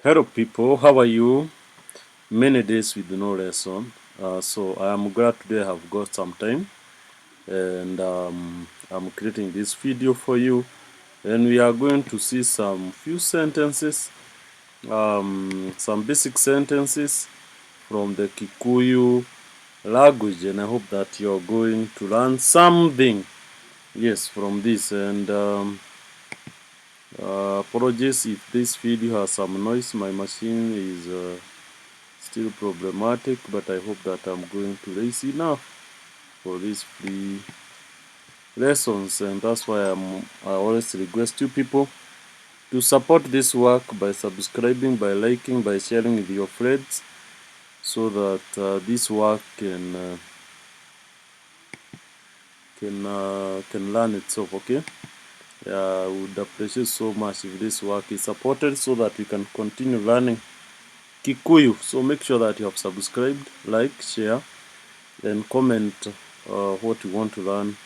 Hello people, how are you? Many days with no lesson. So I am glad today I have got some time and I'm creating this video for you, and we are going to see some few sentences, some basic sentences from the Kikuyu language, and I hope that you're going to learn something, yes, from this. And apologies if this video has some noise. My machine is still problematic, but I hope that I'm going to raise enough for these free lessons, and that's why I always request you people to support this work by subscribing, by liking, by sharing with your friends, so that this work can learn itself. Okay, I would appreciate so much if this work is supported so that we can continue learning Kikuyu. So make sure that you have subscribed, like, share, and comment what you want to learn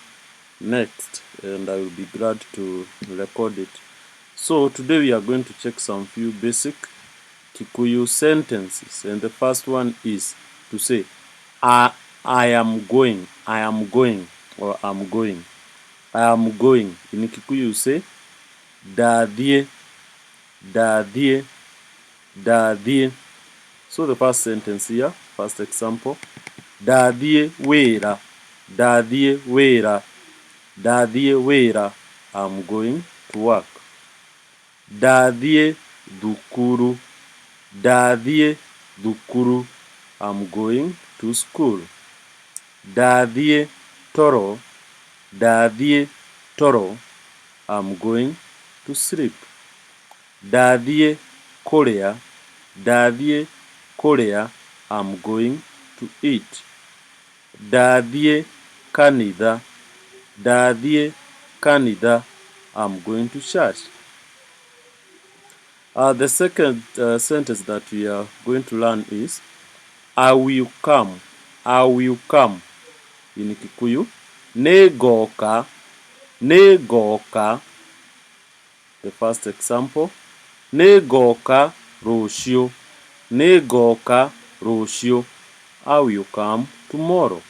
next, and I will be glad to record it. So today we are going to check some few basic Kikuyu sentences, and the first one is to say I am going, I am going, or I'm going. I am going. In Kikuyu you say dadie, dadie, dadie. So the first sentence here, first example, dadie wera, dadie wera, dadie wera, I'm going to work. Dadie dukuru, dadie dukuru, I'm going to school. Dadie toro, dadie toro, I'm going to sleep. Dadie korea, dadie korea, I'm going to eat. Dadie kanitha, dadie kanitha, I'm going to church. The second sentence that we are going to learn is I will come, I will come. In Kikuyu, negoka, negoka. The first example, negoka roshio, negoka roshio, I will come tomorrow.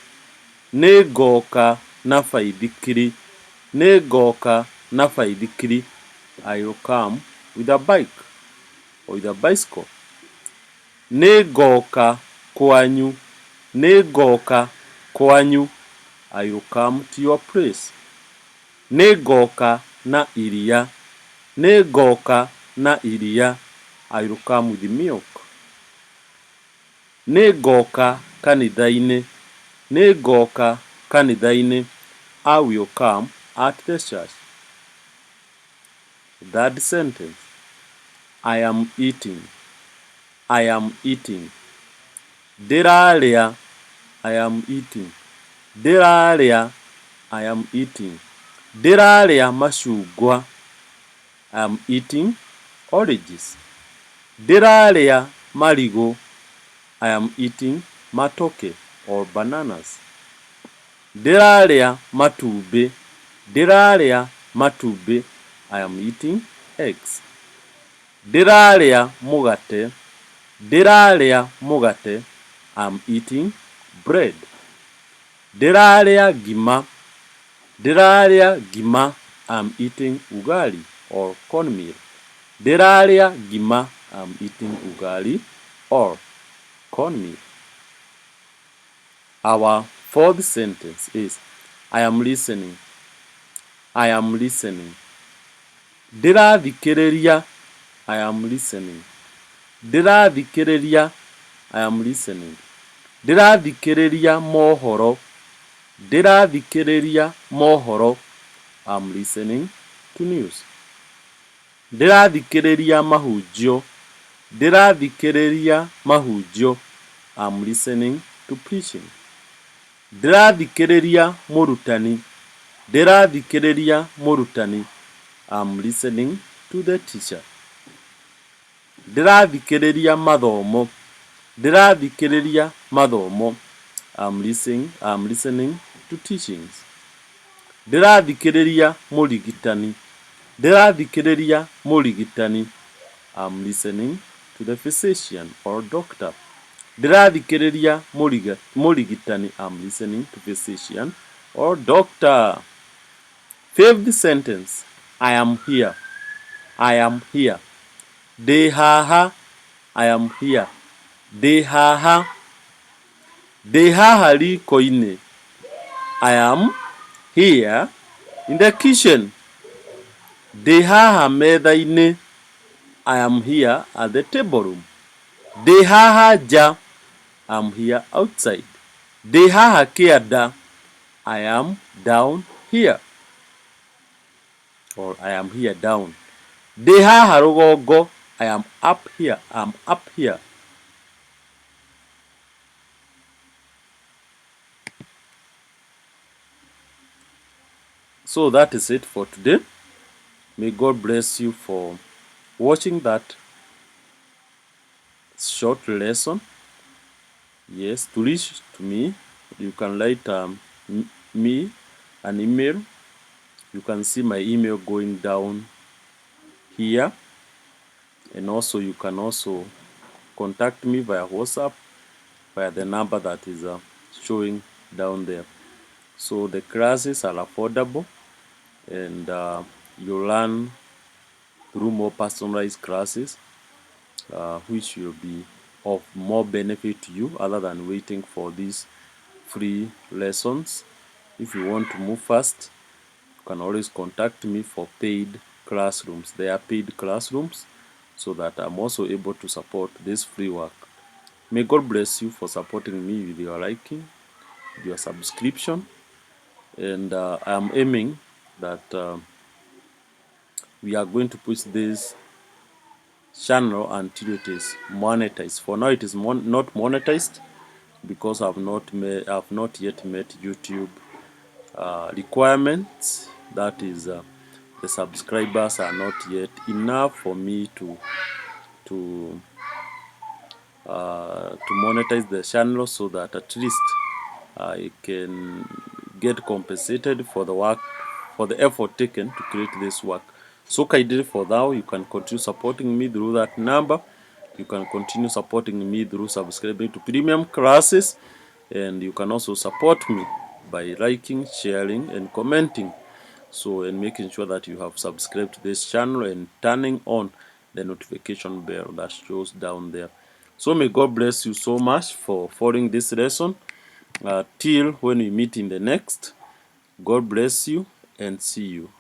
Negoka nafaidikiri, negoka nafaidikiri, I will come with a bike or with a bicycle. Negoka kwanyu, negoka kwanyu, I will come to your place. Negoka na iria, negoka na iria, I will come with milk. Negoka kanithaine, negoka kanithaine, I will come at the church. Third sentence, I am eating, I am eating. Ndĩrarĩa, I am eating. Ndĩrarĩa, I am eating. Ndĩrarĩa machungwa, I am eating oranges. Ndĩrarĩa marigũ, I am eating matoke or bananas. Ndĩrarĩa matumbĩ, ndĩrarĩa matumbĩ, I am eating eggs. Ndĩrarĩa mũgate, ndĩrarĩa mũgate, I am eating bread. Ndĩrarĩa ngima, ndĩrarĩa ngima, I am eating ugali or cornmeal. Ndĩrarĩa ngima, I am eating ugali or cornmeal. Our fourth sentence is I am listening, I am listening. Ndĩrathikĩrĩria, I am listening. Ndĩrathikĩrĩria, I am listening. Ndĩrathikĩrĩria mohoro, ndĩrathikĩrĩria mohoro, I'm listening to news. Ndĩrathikĩrĩria mahunjio, ndĩrathikĩrĩria mahunjio, I'm listening to preaching. Ndĩrathikĩrĩria mũrutani, ndĩrathikĩrĩria mũrutani, I'm listening to the teacher. Ndĩrathikĩrĩria mathomo, ndĩrathikĩrĩria mathomo, I'm listening to teachings. Ndĩrathikĩrĩria mũrigitani, ndĩrathikĩrĩria mũrigitani, I'm listening to the physician or doctor. Ndĩrathikĩrĩria mũrigitani. I'm listening to physician or doctor. Fifth sentence. I am here. I am here. Ndĩ haha. I am here. Ndĩ haha. Ndĩ haha riko-inĩ. I am here in the kitchen. Ndĩ haha metha-inĩ. I am here at the table room. Ndĩ haha nja. I'm here outside. Ndĩ haha kĩanda. I am down here. Or I am here down. Ndĩ haha rũgongo. I am up here. I'm up here. So that is it for today. May God bless you for watching that short lesson. Yes, to reach to me, you can write me an email. You can see my email going down here, and also you can also contact me via WhatsApp via the number that is showing down there. So the classes are affordable, and you learn through more personalized classes, which will be of more benefit to you other than waiting for these free lessons. If you want to move fast, you can always contact me for paid classrooms. They are paid classrooms, so that I'm also able to support this free work. May God bless you for supporting me with your liking, with your subscription, and I'm aiming that we are going to push this channel until it is monetized. For now, it is not monetized because I've not yet met YouTube requirements. That is, the subscribers are not yet enough for me to monetize the channel, so that at least I can get compensated for the work, for the effort taken to create this work. So kindly, for now, you can continue supporting me through that number. You can continue supporting me through subscribing to premium classes, and you can also support me by liking, sharing, and commenting. So, and making sure that you have subscribed to this channel and turning on the notification bell that shows down there. So may God bless you so much for following this lesson. Till when we meet in the next, God bless you and see you.